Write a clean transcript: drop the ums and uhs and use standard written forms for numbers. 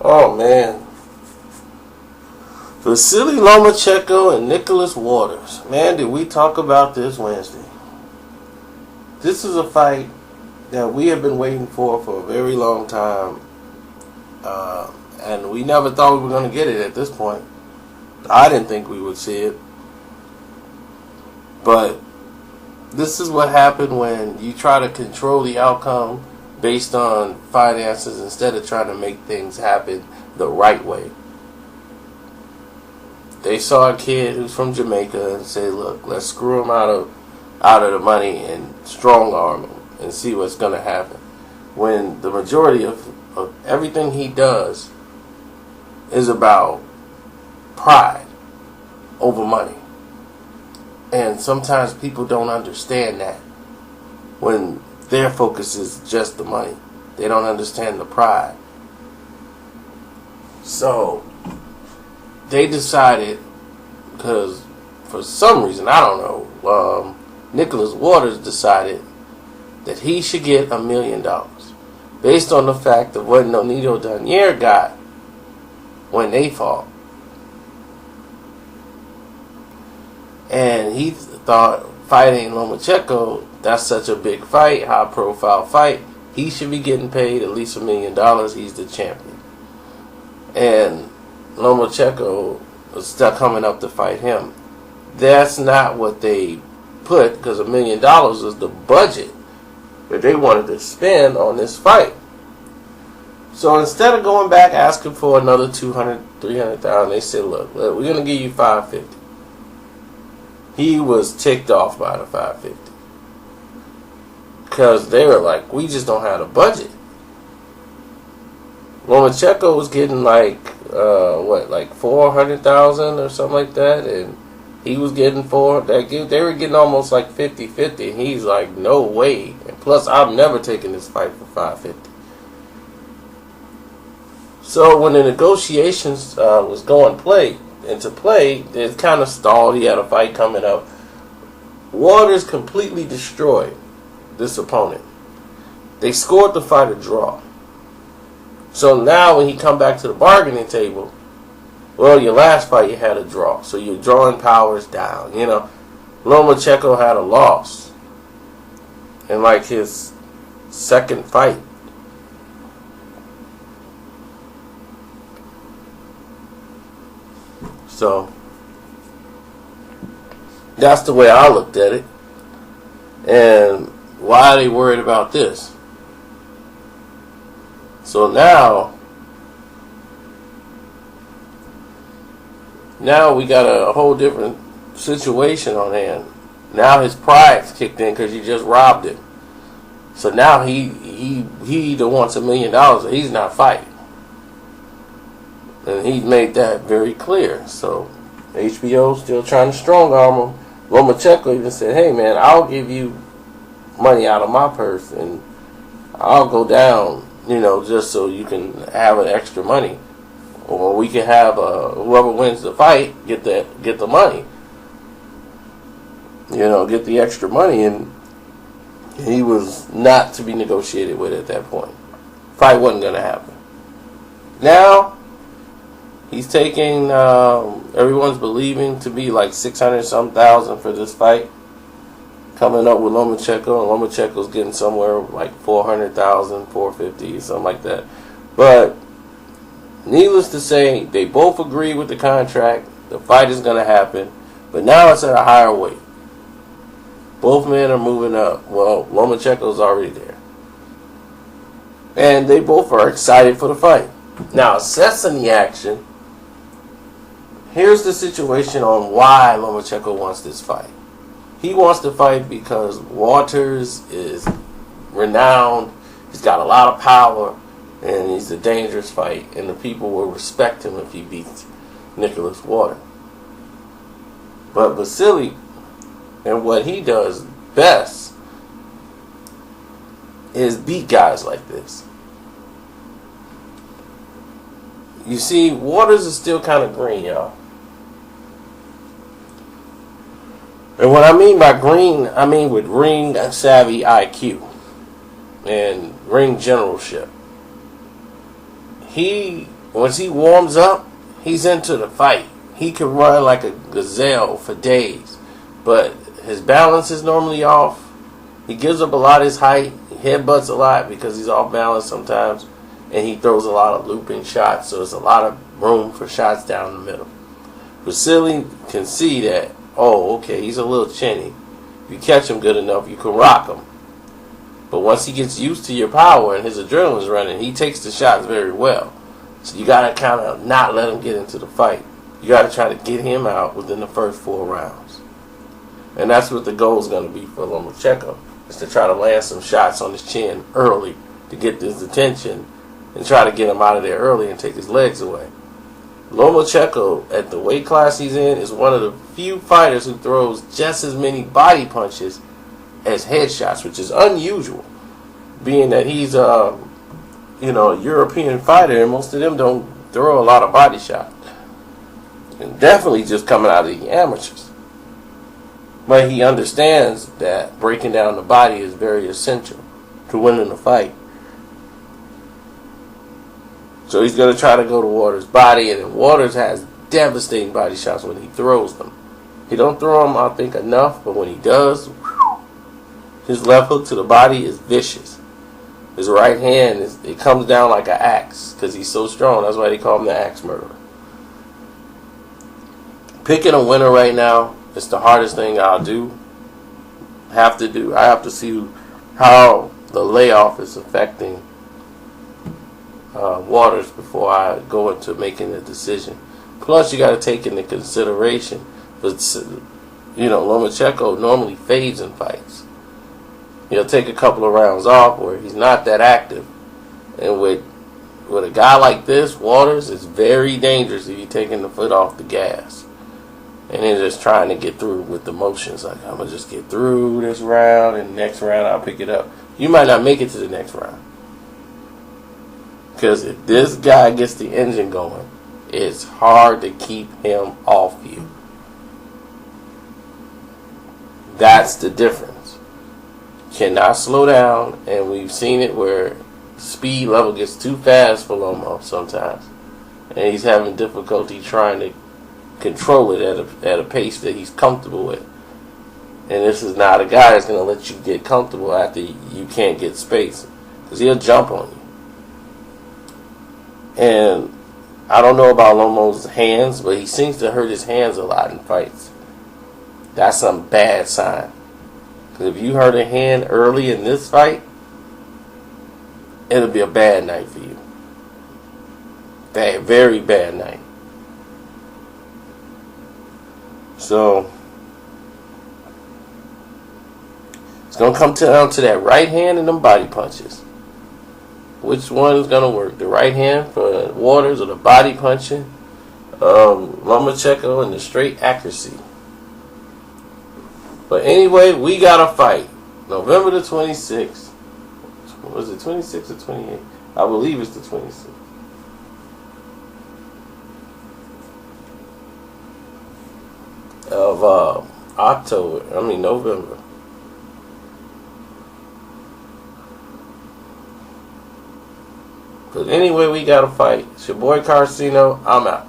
Oh man, Vasyl Lomachenko and Nicholas Waters. Man, did we talk about this Wednesday? This is a fight that we have been waiting for a very long time, and we never thought we were going to get it at this point. I didn't think we would see it, but this is what happened when you try to control the outcome based on finances instead of trying to make things happen the right way. They saw a kid who's from Jamaica and said, look, let's screw him out of the money and strong arm him and see what's going to happen. When the majority of everything he does is about pride over money. And sometimes people don't understand that when their focus is just the money. They don't understand the pride. So they decided, because for some reason, I don't know, Nicholas Waters decided that he should get $1 million based on the fact of what Nonito Donaire got when they fought. And he thought fighting Lomachenko, that's such a big fight, high profile fight, he should be getting paid at least $1 million. He's the champion. And Lomachenko was still coming up to fight him. That's not what they put, because $1 million is the budget that they wanted to spend on this fight. So instead of going back asking for another $200,000, $300,000, they said, look, we're going to give you $550,000. He was ticked off by the $550,000 because they were like, we just don't have the budget. Lomachenko was getting like $400,000 or something like that, and he was getting they were getting almost like 50-50, and he's like, no way. And plus, I'm never taking this fight for $550,000. So when the negotiations was going into play, it kind of stalled. He had a fight coming up. Waters completely destroyed this opponent. They scored the fight a draw. So now when he come back to the bargaining table, well, your last fight you had a draw, so your drawing power is down. You know, Lomachenko had a loss in like his second fight. So that's the way I looked at it. And why are they worried about this? So now we got a whole different situation on hand. Now his pride's kicked in because you just robbed him. So now he either wants $1 million or he's not fighting. And he made that very clear. So HBO's still trying to strong arm him. Lomachenko even said, hey man, I'll give you money out of my purse and I'll go down, just so you can have an extra money. Or we can have whoever wins the fight get the money. Get the extra money. And he was not to be negotiated with at that point. Fight wasn't going to happen. Now he's taking, everyone's believing to be like 600-some thousand for this fight. Coming up with Lomachenko, and Lomachenko's getting somewhere like 400,000, 450, something like that. But needless to say, they both agree with the contract. The fight is going to happen, but now it's at a higher weight. Both men are moving up. Well, Lomachenko's already there. And they both are excited for the fight. Now, assessing the action, here's the situation on why Lomachenko wants this fight. He wants to fight because Waters is renowned. He's got a lot of power, and he's a dangerous fight, and the people will respect him if he beats Nicholas Waters. But Vasyl, and what he does best is beat guys like this. You see, Waters is still kind of green, y'all. And what I mean by green, I mean with ring savvy IQ and ring generalship. once he warms up, he's into the fight. He can run like a gazelle for days, but his balance is normally off. He gives up a lot of his height. He headbutts a lot because he's off balance sometimes, and he throws a lot of looping shots, so there's a lot of room for shots down the middle. Vasyl can see that, oh, okay, he's a little chinny. If you catch him good enough, you can rock him. But once he gets used to your power and his adrenaline's running, he takes the shots very well. So you got to kind of not let him get into the fight. You got to try to get him out within the first 4 rounds. And that's what the goal is going to be for Lomachenko, is to try to land some shots on his chin early to get his attention and try to get him out of there early and take his legs away. Lomachenko, at the weight class he's in, is one of the few fighters who throws just as many body punches as headshots, which is unusual, being that he's a European fighter, and most of them don't throw a lot of body shots. And definitely just coming out of the amateurs. But he understands that breaking down the body is very essential to winning the fight. So he's going to try to go to Waters' body, and Waters has devastating body shots when he throws them. He don't throw them, I think, enough, but when he does, his left hook to the body is vicious. His right hand, it comes down like an axe because he's so strong. That's why they call him the axe murderer. Picking a winner right now is the hardest thing I'll do. I have to see how the layoff is affecting Waters before I go into making a decision. Plus, you got to take into consideration, but Lomachenko normally fades in fights. He'll take a couple of rounds off where he's not that active, and with a guy like this, Waters, is very dangerous if you're taking the foot off the gas and then just trying to get through with the motions. Like, I'm gonna just get through this round, and next round I'll pick it up. You might not make it to the next round. Because if this guy gets the engine going, it's hard to keep him off you. That's the difference. Cannot slow down, and we've seen it where speed level gets too fast for Lomo sometimes. And he's having difficulty trying to control it at a pace that he's comfortable with. And this is not a guy that's going to let you get comfortable after you can't get space. Because he'll jump on you. And I don't know about Lomo's hands, but he seems to hurt his hands a lot in fights. That's some bad sign. Because if you hurt a hand early in this fight, it'll be a bad night for you. Bad, very bad night. So it's going to come down to that right hand and them body punches. Which one is going to work? The right hand for Waters or the body punching? Lomachenko and the straight accuracy. But anyway, we got a fight. November the 26th. Was it 26 or 28? I believe it's the 26th. Of November. But anyway, we got a fight. It's your boy Carcino. I'm out.